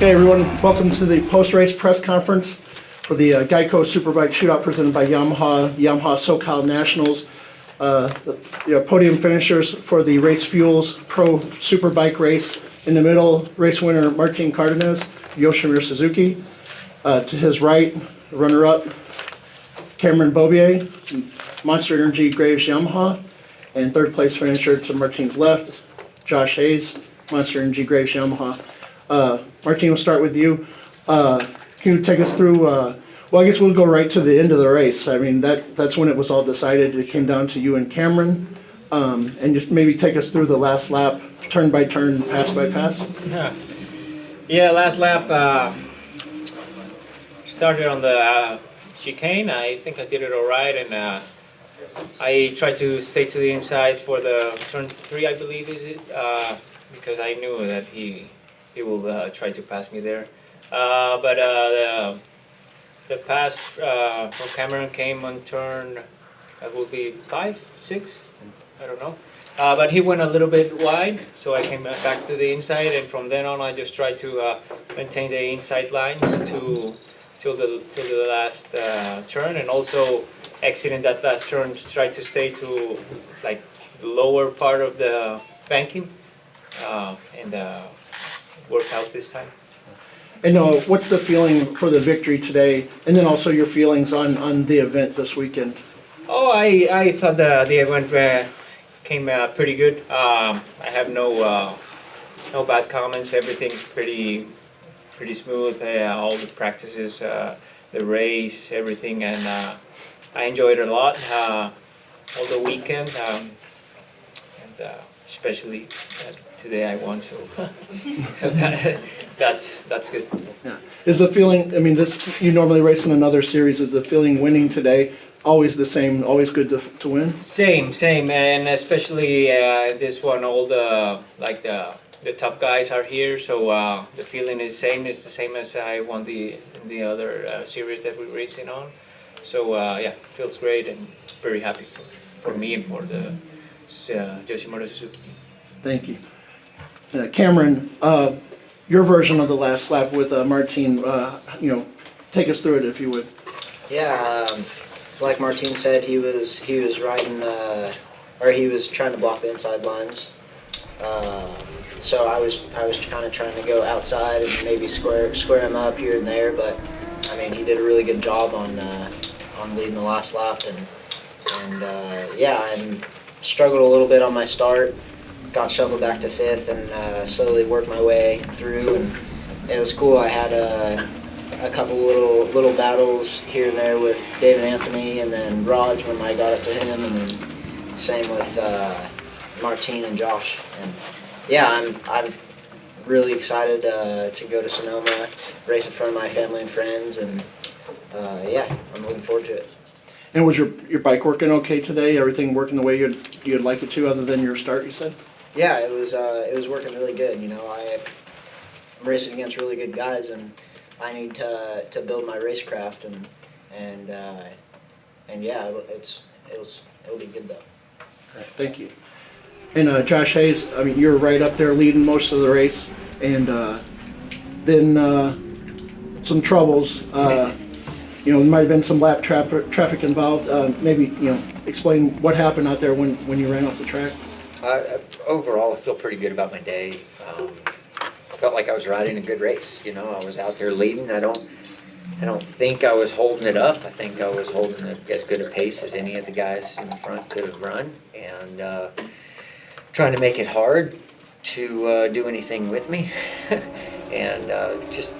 Okay, everyone, welcome to the post-race press conference for the Geico Superbike Shootout presented by Yamaha SoCal Nationals. The podium finishers for the Race Fuels Pro Superbike race. In the middle, race winner Martin Cardenas, Yoshimura Suzuki. To his right, runner-up Cameron Beaubier, Monster Energy Graves Yamaha. And third place finisher to Martin's left, Josh Hayes, Monster Energy Graves Yamaha. Martin, we'll start with you. Can you take us through, well, I guess we'll go right to the end of the race. I mean, that's when it was all decided. It came down to you and Cameron. And just maybe take us through the last lap, turn by turn, pass by pass. Yeah, last lap started on the chicane. I think I did it all right, and I tried to stay to the inside for the turn 3, I believe is it, because I knew that he will try to pass me there. But the pass from Cameron came on turn, that will be 5, 6, I don't know. But he went a little bit wide, so I came back to the inside, and from then on I just tried to maintain the inside lines till the last turn, and also exiting that last turn, tried to stay to like the lower part of the banking, and work out this time. And what's the feeling for the victory today, and then also your feelings on the event this weekend? Oh, I thought the event came pretty good. I have no bad comments. Everything's pretty smooth. All the practices, the race, everything, and I enjoyed it a lot. All the weekend, and especially today I won, so, so that's good. Yeah. Is the feeling, I mean, you normally race in another series, is the feeling winning today always the same, always good to win? Same, and especially this one, all the top guys are here, so the feeling is same. It's the same as I won the other series that we're racing on. So yeah, feels great and very happy for me and for the Yoshimura Suzuki team. Thank you. Cameron, your version of the last lap with Martin, take us through it if you would. Yeah, like Martin said, he was riding, or he was trying to block the inside lines. So I was kind of trying to go outside and maybe square him up here and there, but I mean he did a really good job on leading the last lap, and yeah, I struggled a little bit on my start. Got shuffled back to 5th and slowly worked my way through, and it was cool. I had a couple little battles here and there with David Anthony, and then Raj when I got it to him, and then same with Martin and Josh. And yeah, I'm really excited to go to Sonoma, race in front of my family and friends, and yeah, I'm looking forward to it. And was your bike working okay today? Everything working the way you'd like it to, other than your start, you said? Yeah, it was working really good. You know, I'm racing against really good guys, and I need to build my racecraft, and yeah, it'll be good though. All right, thank you. And Josh Hayes, I mean, you're right up there leading most of the race, and then some troubles. There might have been some lap traffic involved. Maybe explain what happened out there when you ran off the track. Overall, I feel pretty good about my day. Felt like I was riding a good race. I was out there leading. I don't think I was holding it up. I think I was holding it as good a pace as any of the guys in the front could have run, and trying to make it hard to do anything with me, and just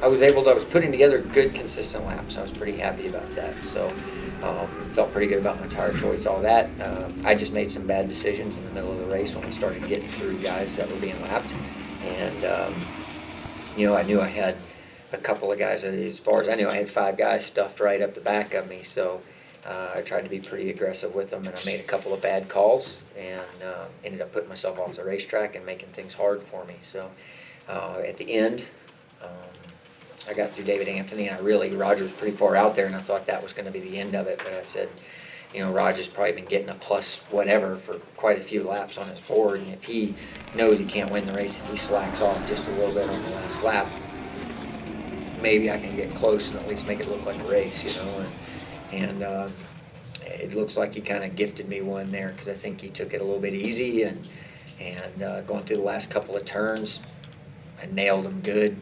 I was putting together good, consistent laps. I was pretty happy about that. So felt pretty good about my tire choice, all that. I just made some bad decisions in the middle of the race when we started getting through guys that were being lapped. And, I knew I had a couple of guys, as far as I knew, I had 5 guys stuffed right up the back of me. So I tried to be pretty aggressive with them, and I made a couple of bad calls and ended up putting myself off the racetrack and making things hard for me. So at the end, I got through David Anthony, and Roger was pretty far out there, and I thought that was going to be the end of it. But I said, Roger's probably been getting a plus whatever for quite a few laps on his board, and if he knows he can't win the race, if he slacks off just a little bit on the last lap, maybe I can get close and at least make it look like a race, And it looks like he kind of gifted me one there, because I think he took it a little bit easy, and going through the last couple of turns, I nailed him good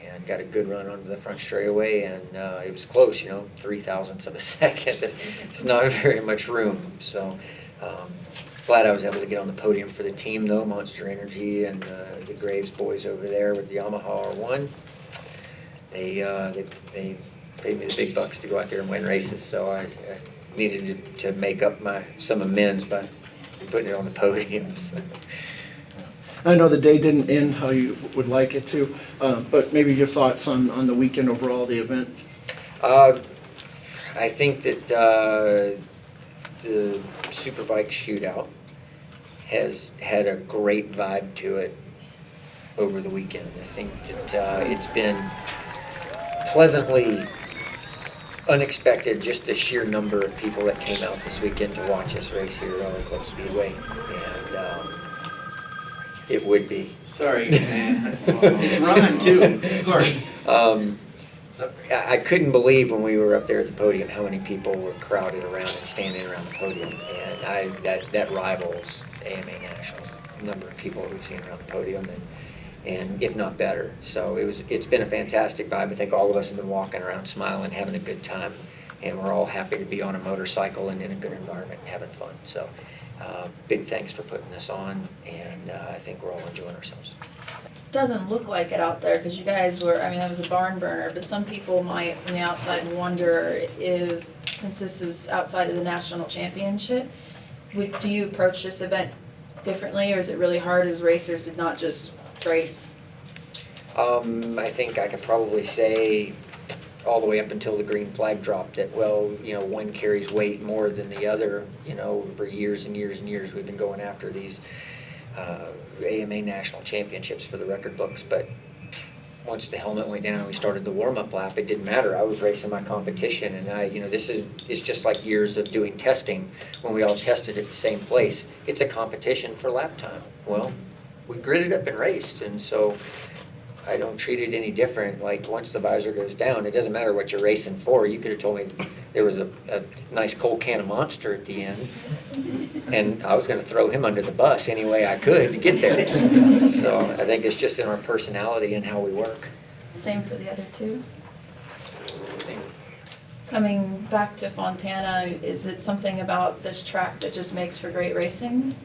and got a good run onto the front straightaway, and it was close, 0.003 of a second. It's not very much room. So glad I was able to get on the podium for the team, though. Monster Energy and the Graves boys over there with the Yamaha R1. They paid me the big bucks to go out there and win races, so I needed to make up some amends by putting it on the podium. So. I know the day didn't end how you would like it to, but maybe your thoughts on the weekend overall, the event? I think that the Superbike Shootout has had a great vibe to it over the weekend. I think that it's been pleasantly unexpected, just the sheer number of people that came out this weekend to watch us race here at Auto Club Speedway. And it would be. Sorry, man. It's Ron, too, of course. I couldn't believe when we were up there at the podium how many people were crowded around and standing around the podium. And that rivals AMA Nationals, the number of people we've seen around the podium, and if not better. So it's been a fantastic vibe. I think all of us have been walking around smiling, having a good time, and we're all happy to be on a motorcycle and in a good environment and having fun. So big thanks for putting this on, and I think we're all enjoying ourselves. It doesn't look like it out there, because you guys were, that was a barn burner, but some people might from the outside wonder if, since this is outside of the national championship, do you approach this event differently, or is it really hard as racers to not just race? I think I could probably say all the way up until the green flag dropped that, one carries weight more than the other. For years and years and years we've been going after these AMA national championships for the record books, but once the helmet went down and we started the warm-up lap, it didn't matter. I was racing my competition, and it's just like years of doing testing when we all tested at the same place. It's a competition for lap time. Well, we gridded up and raced, and so I don't treat it any different. Like, once the visor goes down, it doesn't matter what you're racing for. You could have told me there was a nice cold can of Monster at the end, and I was going to throw him under the bus any way I could to get there. So I think it's just in our personality and how we work. Same for the other two? Coming back to Fontana, is it something about this track that just makes for great racing?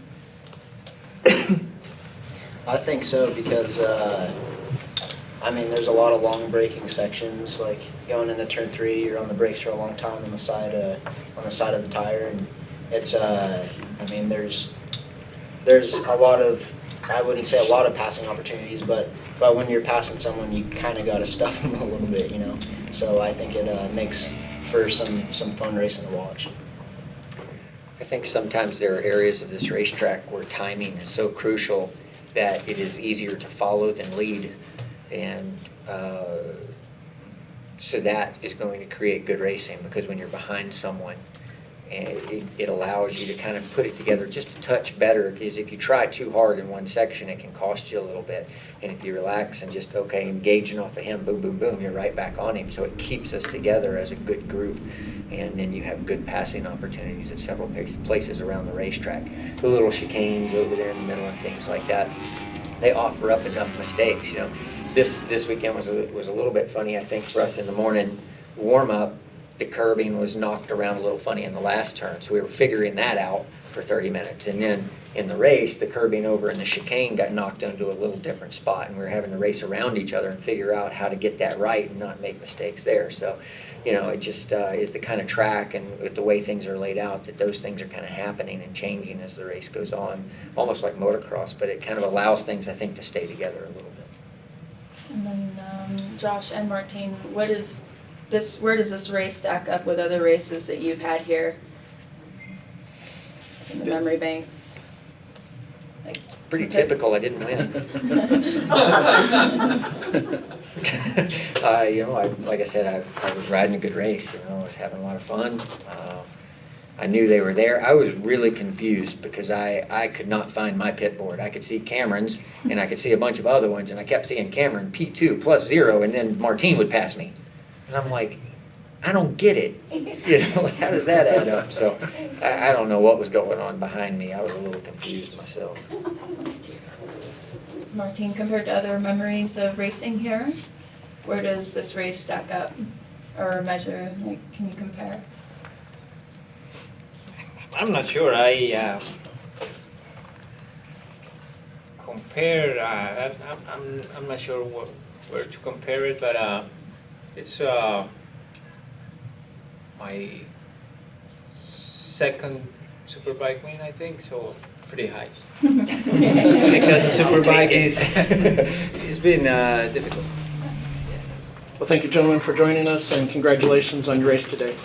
I think so, because there's a lot of long braking sections. Like going into turn 3, you're on the brakes for a long time on the side of the tire, and it's there's a lot of, I wouldn't say a lot of passing opportunities, but when you're passing someone, you kind of got to stuff them a little bit, So I think it makes for some fun racing to watch. I think sometimes there are areas of this racetrack where timing is so crucial that it is easier to follow than lead. And so that is going to create good racing, because when you're behind someone, it allows you to kind of put it together just a touch better, because if you try too hard in one section, it can cost you a little bit. And if you relax and just, engaging off of him, boom, boom, boom, you're right back on him. So it keeps us together as a good group. And then you have good passing opportunities at several places around the racetrack. The little chicanes over there in the middle and things like that, they offer up enough mistakes, This weekend was a little bit funny, I think, for us in the morning warm-up. The curbing was knocked around a little funny in the last turn, so we were figuring that out for 30 minutes. And then in the race, the curbing over in the chicane got knocked into a little different spot, and we were having to race around each other and figure out how to get that right and not make mistakes there. So, it just is the kind of track and with the way things are laid out that those things are kind of happening and changing as the race goes on, almost like motocross, but it kind of allows things, I think, to stay together a little bit. And then Josh and Martine, where does this race stack up with other races that you've had here in the memory banks? Like, Pretty okay. typical, I didn't win. Like I said, I was riding a good race, I was having a lot of fun. I knew they were there. I was really confused because I could not find my pit board. I could see Cameron's and I could see a bunch of other ones, and I kept seeing Cameron P2 plus 0, and then Martine would pass me. And I'm like, I don't get it. How does that add up? So I don't know what was going on behind me. I was a little confused myself. Martine, compared to other memories of racing here, where does this race stack up or measure? Like, can you compare? I'm not sure. I compare. I'm not sure where to compare it, but it's my second Superbike win, I think. So pretty high. Because the Superbike it's been difficult. Well, thank you, gentlemen, for joining us, and congratulations on your race today.